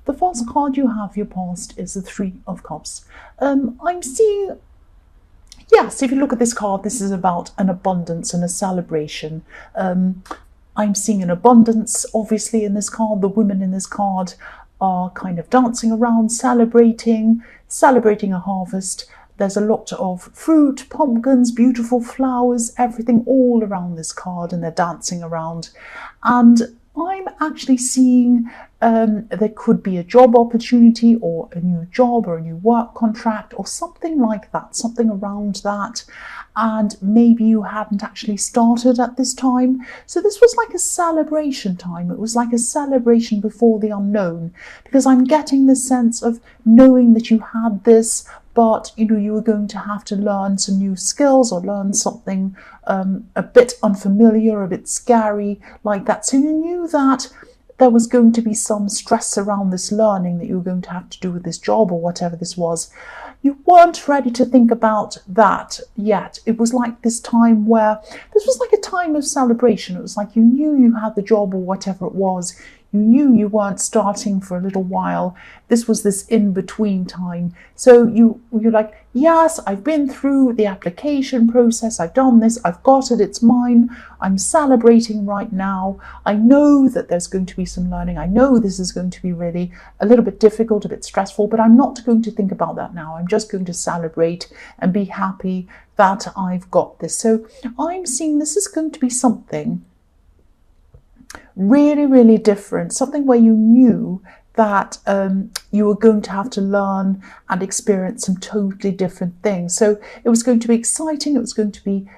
The first card you have for your past is the Three of Cups. I'm seeing, yes, if you look at this card, this is about an abundance and a celebration. I'm seeing an abundance, obviously, in this card. The women in this card are kind of dancing around, celebrating a harvest. There's a lot of fruit, pumpkins, beautiful flowers, everything all around this card, and they're dancing around. And I'm actually seeing there could be a job opportunity or a new job or a new work contract or something like that, something around that. And maybe you hadn't actually started at this time. So this was like a celebration time. It was like a celebration before the unknown, because I'm getting the sense of knowing that you had this, but you were going to have to learn some new skills or learn something a bit unfamiliar, a bit scary like that. So you knew that there was going to be some stress around this learning that you were going to have to do with this job or whatever this was. You weren't ready to think about that yet. It was like this time where this was like a time of celebration. It was like you knew you had the job or whatever it was. You knew you weren't starting for a little while. This was this in-between time. So you're like, yes, I've been through the application process. I've done this. I've got it. It's mine. I'm celebrating right now. I know that there's going to be some learning. I know this is going to be really a little bit difficult, a bit stressful, but I'm not going to think about that now. I'm just going to celebrate and be happy that I've got this. So I'm seeing this is going to be something really, really different, something where you knew that you were going to have to learn and experience some totally different things. So it was going to be exciting, it was going to be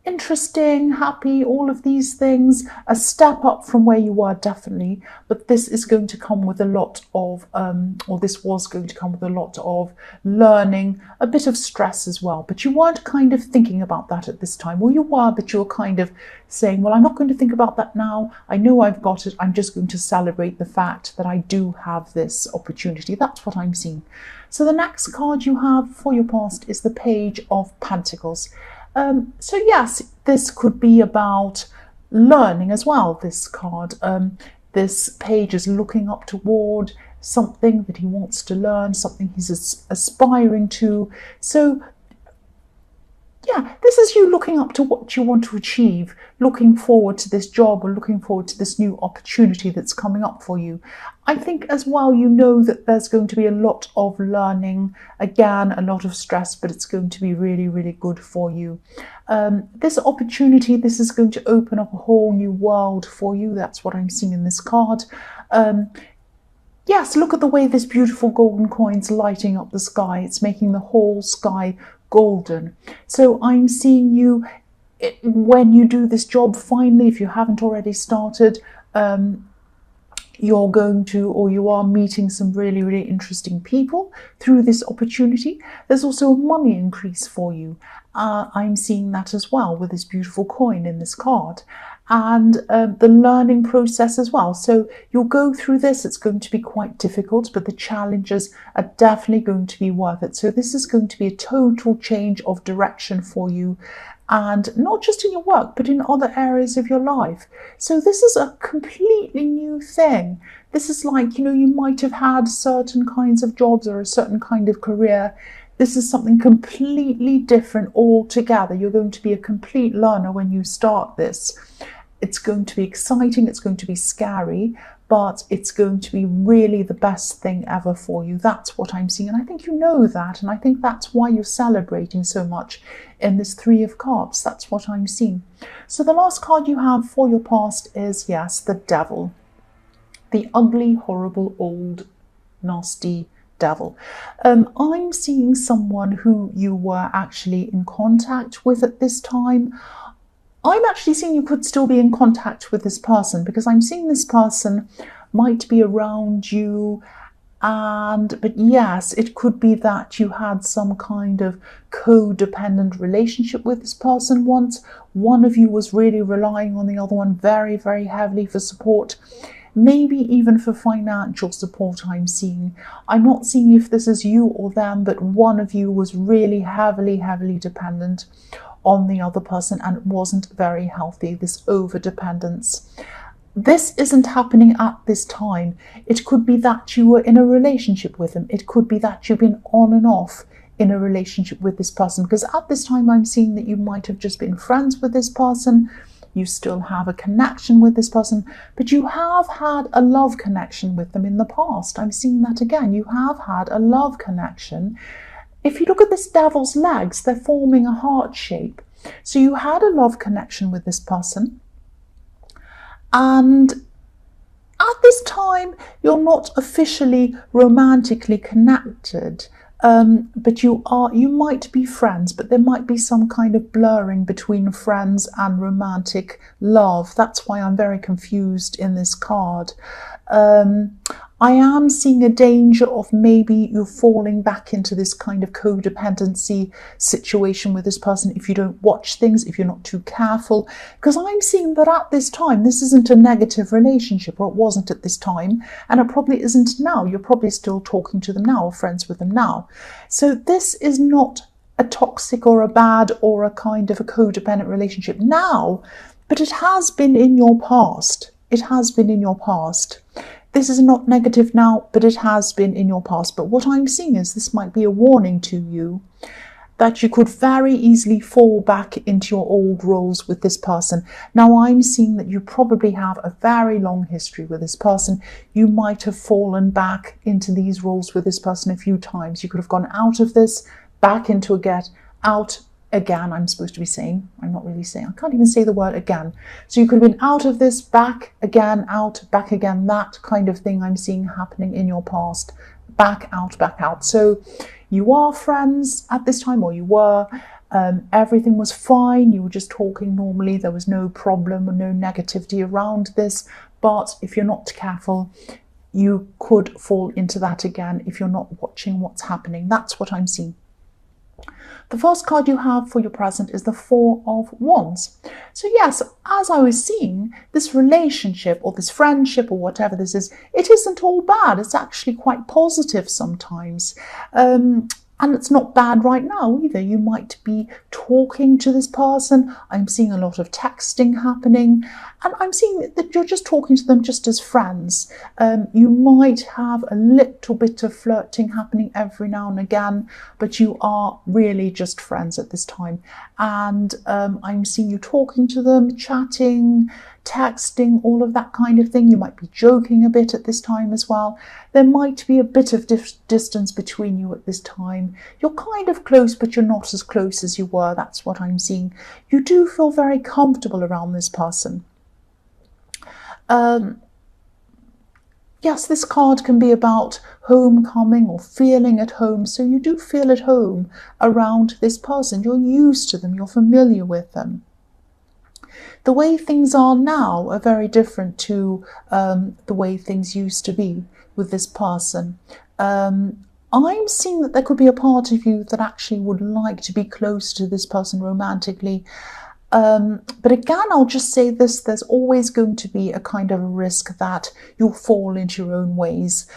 interesting, happy, all of these things, a step up from where you were, definitely. But this is going to come with a lot of, or this was going to come with a lot of learning, a bit of stress as well. But you weren't kind of thinking about that at this time. Well, you were, but you were kind of saying, well, I'm not going to think about that now. I know I've got it. I'm just going to celebrate the fact that I do have this opportunity. That's what I'm seeing. So the next card you have for your past is the Page of Pentacles. So yes, this could be about learning as well, this card. This page is looking up toward something that he wants to learn, something he's aspiring to. So yeah, this is you looking up to what you want to achieve, looking forward to this job or looking forward to this new opportunity that's coming up for you. I think as well, you know that there's going to be a lot of learning, again, a lot of stress, but it's going to be really, really good for you. This opportunity, this is going to open up a whole new world for you. That's what I'm seeing in this card. Yes, look at the way this beautiful golden coin's lighting up the sky. It's making the whole sky golden. So I'm seeing you, when you do this job, finally, if you haven't already started, you're going to, or you are meeting some really, really interesting people through this opportunity. There's also a money increase for you. I'm seeing that as well with this beautiful coin in this card. And the learning process as well. So you'll go through this. It's going to be quite difficult, but the challenges are definitely going to be worth it. So this is going to be a total change of direction for you, and not just in your work, but in other areas of your life. So this is a completely new thing. This is like, you might have had certain kinds of jobs or a certain kind of career. This is something completely different altogether. You're going to be a complete learner when you start this. It's going to be exciting, it's going to be scary, but it's going to be really the best thing ever for you. That's what I'm seeing, and I think you know that, and I think that's why you're celebrating so much in this Three of Cups. That's what I'm seeing. So the last card you have for your past is, yes, the Devil. The ugly, horrible, old, nasty Devil. I'm seeing someone who you were actually in contact with at this time. I'm actually seeing you could still be in contact with this person, because I'm seeing this person might be around you, but yes, it could be that you had some kind of codependent relationship with this person once. One of you was really relying on the other one very, very heavily for support. Maybe even for financial support, I'm seeing. I'm not seeing if this is you or them, but one of you was really heavily, heavily dependent on the other person, and it wasn't very healthy, this over-dependence. this isn't happening at this time. It could be that you were in a relationship with them. It could be that you've been on and off in a relationship with this person, because at this time I'm seeing that you might have just been friends with this person. You still have a connection with this person, but you have had a love connection with them in the past. I'm seeing that again. You have had a love connection. If you look at this devil's legs, they're forming a heart shape. So you had a love connection with this person. And at this time, you're not officially romantically connected. But you might be friends, but there might be some kind of blurring between friends and romantic love. That's why I'm very confused in this card. I am seeing a danger of maybe you falling back into this kind of codependency situation with this person if you don't watch things, if you're not too careful. Because I'm seeing that at this time, this isn't a negative relationship, or it wasn't at this time, and it probably isn't now. You're probably still talking to them now, or friends with them now. So this is not a toxic or a bad or a kind of a codependent relationship now, but it has been in your past. It has been in your past. This is not negative now, but it has been in your past. But what I'm seeing is this might be a warning to you that you could very easily fall back into your old roles with this person. Now, I'm seeing that you probably have a very long history with this person. You might have fallen back into these roles with this person a few times. You could have gone out of this, back into again, out again, I'm supposed to be saying. I'm not really saying. I can't even say the word again. So you could have been out of this, back again, out, back again, that kind of thing I'm seeing happening in your past. Back out, back out. So you are friends at this time, or you were. Everything was fine. You were just talking normally. There was no problem or no negativity around this. But if you're not careful, you could fall into that again if you're not watching what's happening. That's what I'm seeing. The first card you have for your present is the Four of Wands. So yes, as I was seeing, this relationship or this friendship or whatever this is, it isn't all bad. It's actually quite positive sometimes. And it's not bad right now either. You might be talking to this person. I'm seeing a lot of texting happening. And I'm seeing that you're just talking to them just as friends. You might have a little bit of flirting happening every now and again, but you are really just friends at this time. And I'm seeing you talking to them, chatting, texting, all of that kind of thing. You might be joking a bit at this time as well. There might be a bit of distance between you at this time. You're kind of close, but you're not as close as you were. That's what I'm seeing. You do feel very comfortable around this person. Yes, this card can be about homecoming or feeling at home. So you do feel at home around this person. You're used to them. You're familiar with them. The way things are now are very different to the way things used to be with this person. I'm seeing that there could be a part of you that actually would like to be close to this person romantically. But again, I'll just say this, there's always going to be a kind of a risk that you'll fall into your own ways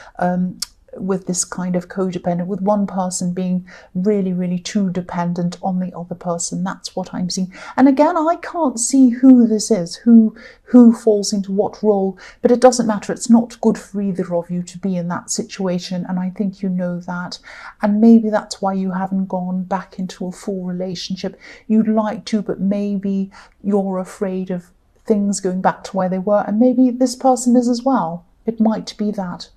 with this kind of codependent, with one person being really, really too dependent on the other person. That's what I'm seeing. And again, I can't see who this is, who falls into what role, but it doesn't matter. It's not good for either of you to be in that situation. And I think you know that. And maybe that's why you haven't gone back into a full relationship. You'd like to, but maybe you're afraid of things going back to where they were. And maybe this person is as well. It might be that.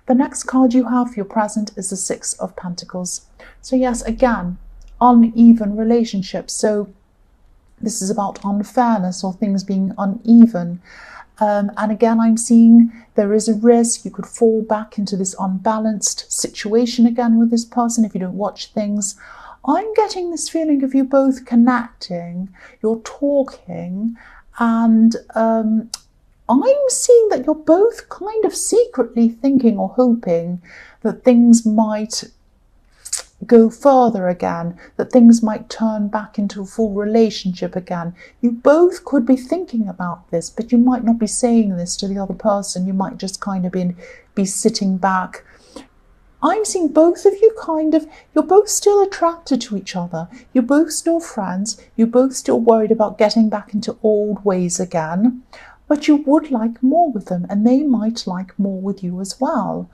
The next card you have for your present is the Six of Pentacles. So yes, again, uneven relationships. So this is about unfairness or things being uneven. And again, I'm seeing there is a risk you could fall back into this unbalanced situation again with this person if you don't watch things. I'm getting this feeling of you both connecting, you're talking, and I'm seeing that you're both kind of secretly thinking or hoping that things might go further again, that things might turn back into a full relationship again. You both could be thinking about this, but you might not be saying this to the other person. You might just kind of be sitting back. I'm seeing both of you you're both still attracted to each other. You're both still friends. You're both still worried about getting back into old ways again. but you would like more with them, and they might like more with you as well.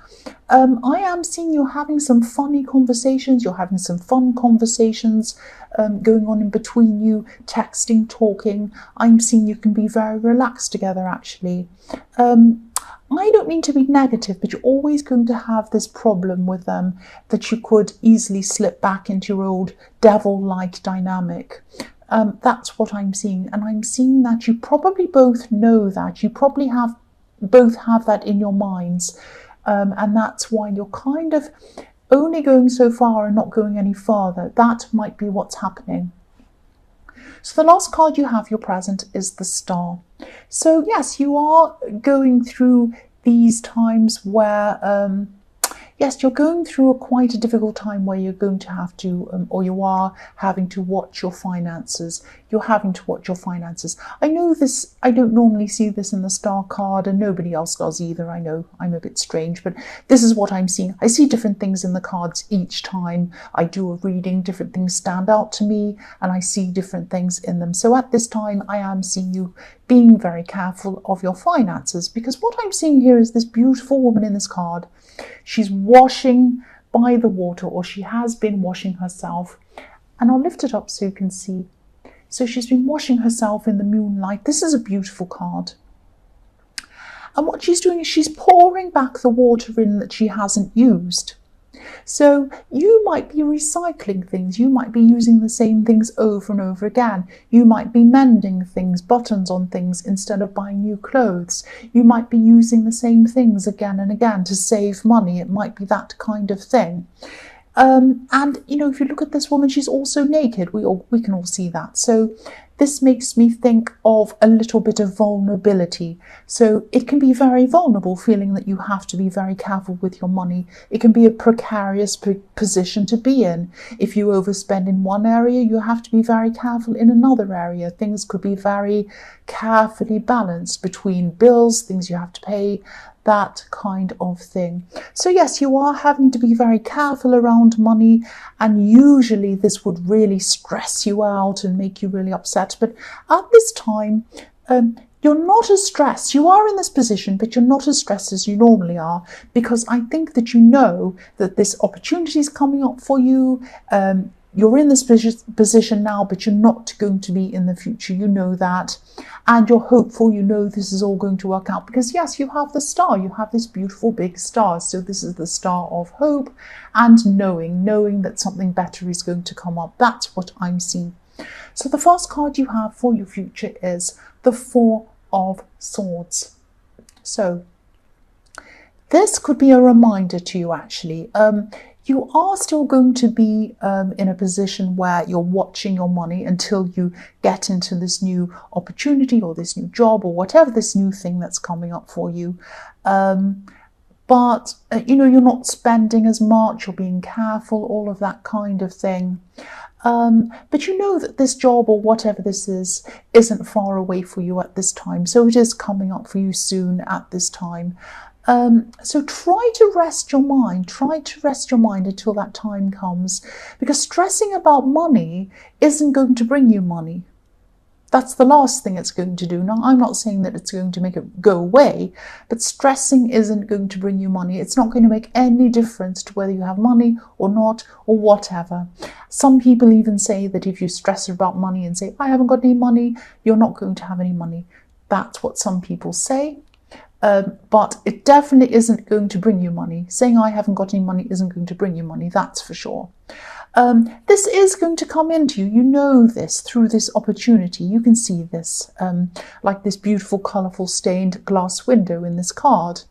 I am seeing you having some funny conversations. You're having some fun conversations going on in between you, texting, talking. I'm seeing you can be very relaxed together, actually. I don't mean to be negative, but you're always going to have this problem with them that you could easily slip back into your old devil-like dynamic. That's what I'm seeing. And I'm seeing that you probably both know that. You probably both have that in your minds. And that's why you're kind of only going so far and not going any farther. That might be what's happening. So the last card you have, your present, is the Star. So yes, you are going through these times where, yes, you're going through quite a difficult time where you're going to have to, or you are having to watch your finances. You're having to watch your finances. I know this, I don't normally see this in the Star card, and nobody else does either. I know I'm a bit strange, but this is what I'm seeing. I see different things in the cards each time I do a reading. Different things stand out to me, and I see different things in them. So at this time, I am seeing you being very careful of your finances, because what I'm seeing here is this beautiful woman in this card. She's washing by the water, or she has been washing herself. And I'll lift it up so you can see. So she's been washing herself in the moonlight. This is a beautiful card. And what she's doing is she's pouring back the water in that she hasn't used. So you might be recycling things. You might be using the same things over and over again. You might be mending things, buttons on things, instead of buying new clothes. You might be using the same things again and again to save money. It might be that kind of thing. And, you know, if you look at this woman, she's also naked. We can all see that. So this makes me think of a little bit of vulnerability. So it can be very vulnerable, feeling that you have to be very careful with your money. It can be a precarious position to be in. If you overspend in one area, you have to be very careful in another area. Things could be very carefully balanced between bills, things you have to pay, that kind of thing. So yes, you are having to be very careful around money, and usually this would really stress you out and make you really upset. But at this time, you're not as stressed. You are in this position, but you're not as stressed as you normally are, because I think that you know that this opportunity is coming up for you. You're in this position now, but you're not going to be in the future. You know that. And you're hopeful. You know this is all going to work out, because yes, you have the Star. You have this beautiful big star. So this is the Star of hope and knowing that something better is going to come up. That's what I'm seeing. So the first card you have for your future is the Four of Swords. So this could be a reminder to you, actually. You are still going to be in a position where you're watching your money until you get into this new opportunity or this new job or whatever this new thing that's coming up for you. But, you know, you're not spending as much, you're being careful, all of that kind of thing. But you know that this job or whatever this is isn't far away for you at this time. So it is coming up for you soon at this time. So try to rest your mind. Try to rest your mind until that time comes, because stressing about money isn't going to bring you money. That's the last thing it's going to do. Now, I'm not saying that it's going to make it go away, but stressing isn't going to bring you money. It's not going to make any difference to whether you have money or not or whatever. Some people even say that if you stress about money and say, I haven't got any money, you're not going to have any money. That's what some people say. But it definitely isn't going to bring you money. Saying I haven't got any money isn't going to bring you money, that's for sure. This is going to come into you. You know this through this opportunity. You can see this, like this beautiful, colourful, stained glass window in this card.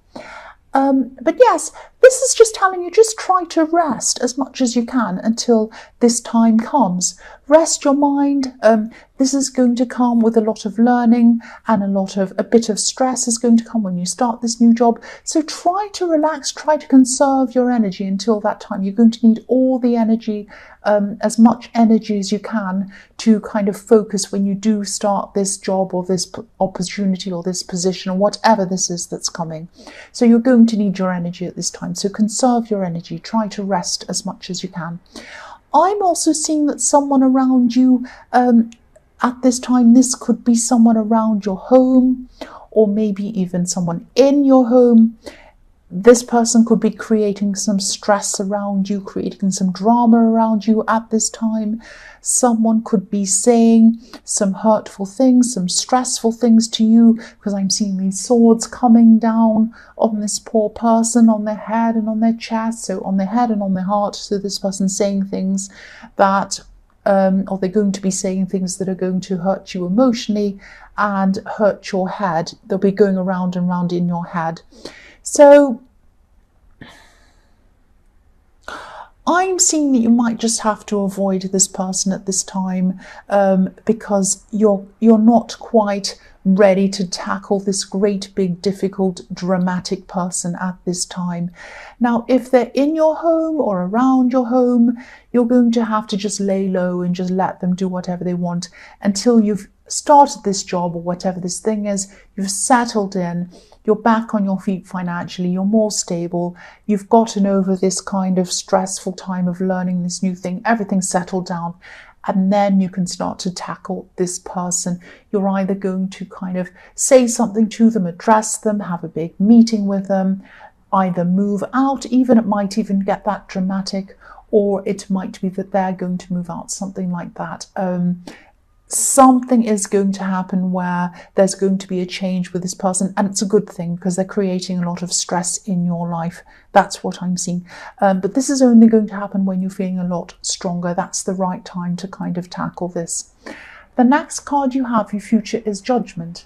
But yes, this is just telling you, just try to rest as much as you can until this time comes. Rest your mind. This is going to come with a lot of learning, and a bit of stress is going to come when you start this new job. So try to relax, try to conserve your energy until that time. You're going to need all the energy, as much energy as you can, to kind of focus when you do start this job or this opportunity or this position or whatever this is that's coming. So you're going to need your energy at this time. So conserve your energy. Try to rest as much as you can. I'm also seeing that someone around you, at this time, this could be someone around your home, or maybe even someone in your home. This person could be creating some stress around you, creating some drama around you at this time. Someone could be saying some hurtful things, some stressful things to you, because I'm seeing these swords coming down on this poor person, on their head and on their chest, so on their head and on their heart. So this person's saying things that, or they're going to be saying things that are going to hurt you emotionally and hurt your head. They'll be going around and round in your head. So I'm seeing that you might just have to avoid this person at this time, because you're not quite ready to tackle this great, big, difficult, dramatic person at this time. Now, if they're in your home or around your home, you're going to have to just lay low and just let them do whatever they want until you've started this job or whatever this thing is, you've settled in, you're back on your feet financially, you're more stable, you've gotten over this kind of stressful time of learning this new thing, everything's settled down, and then you can start to tackle this person. You're either going to kind of say something to them, address them, have a big meeting with them, either move out, even it might even get that dramatic, or it might be that they're going to move out, something like that. Something is going to happen where there's going to be a change with this person, and it's a good thing because they're creating a lot of stress in your life. That's what I'm seeing. But this is only going to happen when you're feeling a lot stronger. That's the right time to kind of tackle this. The next card you have, your future, is Judgment.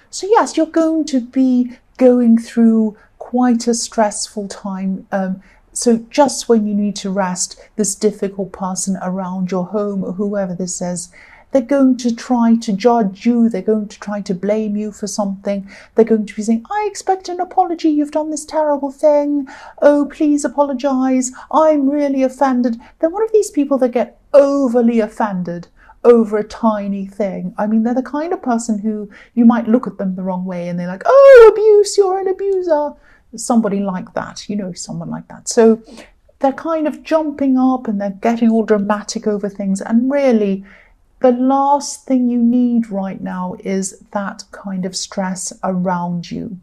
So yes, you're going to be going through quite a stressful time. So just when you need to rest, this difficult person around your home, or whoever this is, they're going to try to judge you. They're going to try to blame you for something. They're going to be saying, I expect an apology. You've done this terrible thing. Oh, please apologize. I'm really offended. They're one of these people that get overly offended over a tiny thing. I mean, they're the kind of person who you might look at them the wrong way and they're like, oh, abuse, you're an abuser. Somebody like that, you know, someone like that. So they're kind of jumping up and they're getting all dramatic over things. And really, the last thing you need right now is that kind of stress around you.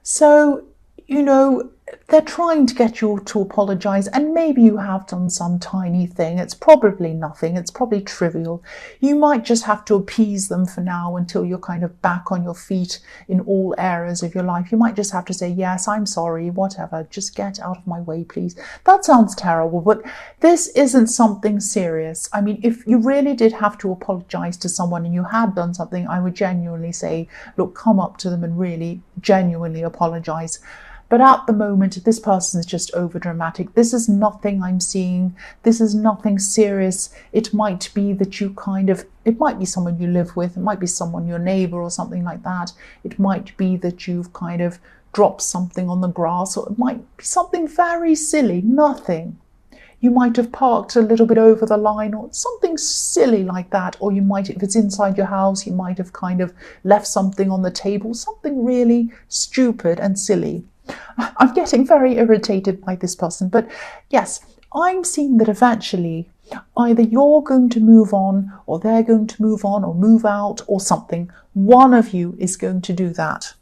So, you know, they're trying to get you to apologize, and maybe you have done some tiny thing. It's probably nothing. It's probably trivial. You might just have to appease them for now until you're kind of back on your feet in all areas of your life. You might just have to say, yes, I'm sorry, whatever. Just get out of my way, please. That sounds terrible, but this isn't something serious. I mean, if you really did have to apologize to someone and you had done something, I would genuinely say, look, come up to them and really genuinely apologize. But at the moment, this person is just over dramatic. This is nothing I'm seeing. This is nothing serious. It might be that you it might be someone you live with. It might be someone, your neighbor or something like that. It might be that you've kind of dropped something on the grass, or it might be something very silly, nothing. You might have parked a little bit over the line or something silly like that. Or you might, if it's inside your house, you might have kind of left something on the table, something really stupid and silly. I'm getting very irritated by this person, but yes, I'm seeing that eventually either you're going to move on, or they're going to move on, or move out, or something. One of you is going to do that.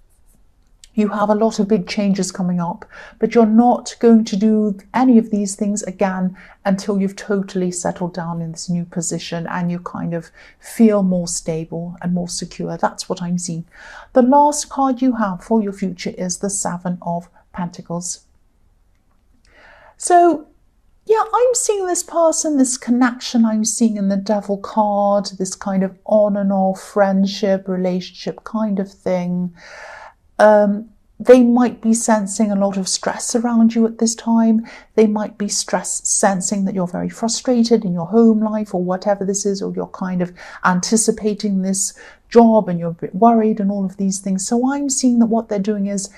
You have a lot of big changes coming up, but you're not going to do any of these things again until you've totally settled down in this new position and you kind of feel more stable and more secure. That's what I'm seeing. The last card you have for your future is the Seven of Pentacles. So yeah, I'm seeing this person, this connection I'm seeing in the Devil card, this kind of on and off friendship, relationship kind of thing. They might be sensing a lot of stress around you at this time. They might be sensing that you're very frustrated in your home life or whatever this is, or you're kind of anticipating this job and you're a bit worried and all of these things. So I'm seeing that what they're doing is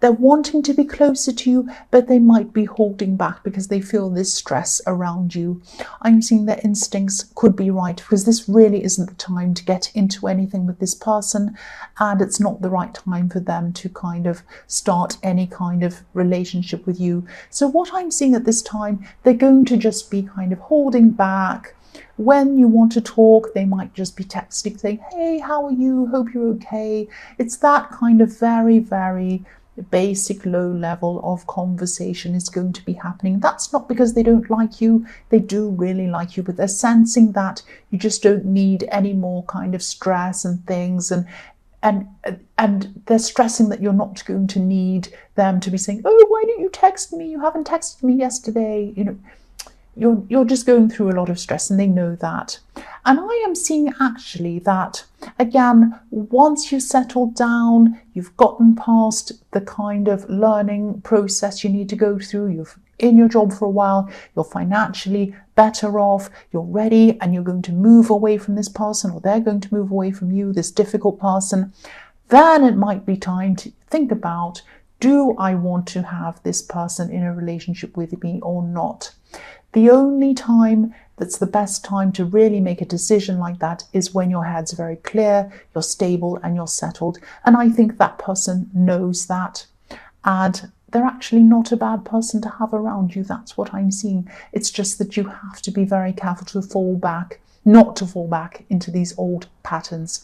they're wanting to be closer to you, but they might be holding back because they feel this stress around you. I'm seeing their instincts could be right, because this really isn't the time to get into anything with this person, and it's not the right time for them to kind of start any kind of relationship with you. So what I'm seeing at this time, they're going to just be kind of holding back, when you want to talk, they might just be texting saying, hey, how are you? Hope you're okay. It's that kind of very, very basic low level of conversation is going to be happening. That's not because they don't like you. They do really like you, but they're sensing that you just don't need any more kind of stress and things, and they're stressing that you're not going to need them to be saying, oh, why didn't you text me? You haven't texted me yesterday. You're just going through a lot of stress, and they know that. And I am seeing actually that, again, once you settle down, you've gotten past the kind of learning process you need to go through, you've in your job for a while, you're financially better off, you're ready, and you're going to move away from this person, or they're going to move away from you, this difficult person, then it might be time to think about, do I want to have this person in a relationship with me or not? The only time that's the best time to really make a decision like that is when your head's very clear, you're stable and you're settled. And I think that person knows that. And they're actually not a bad person to have around you. That's what I'm seeing. It's just that you have to be very careful to not to fall back into these old patterns.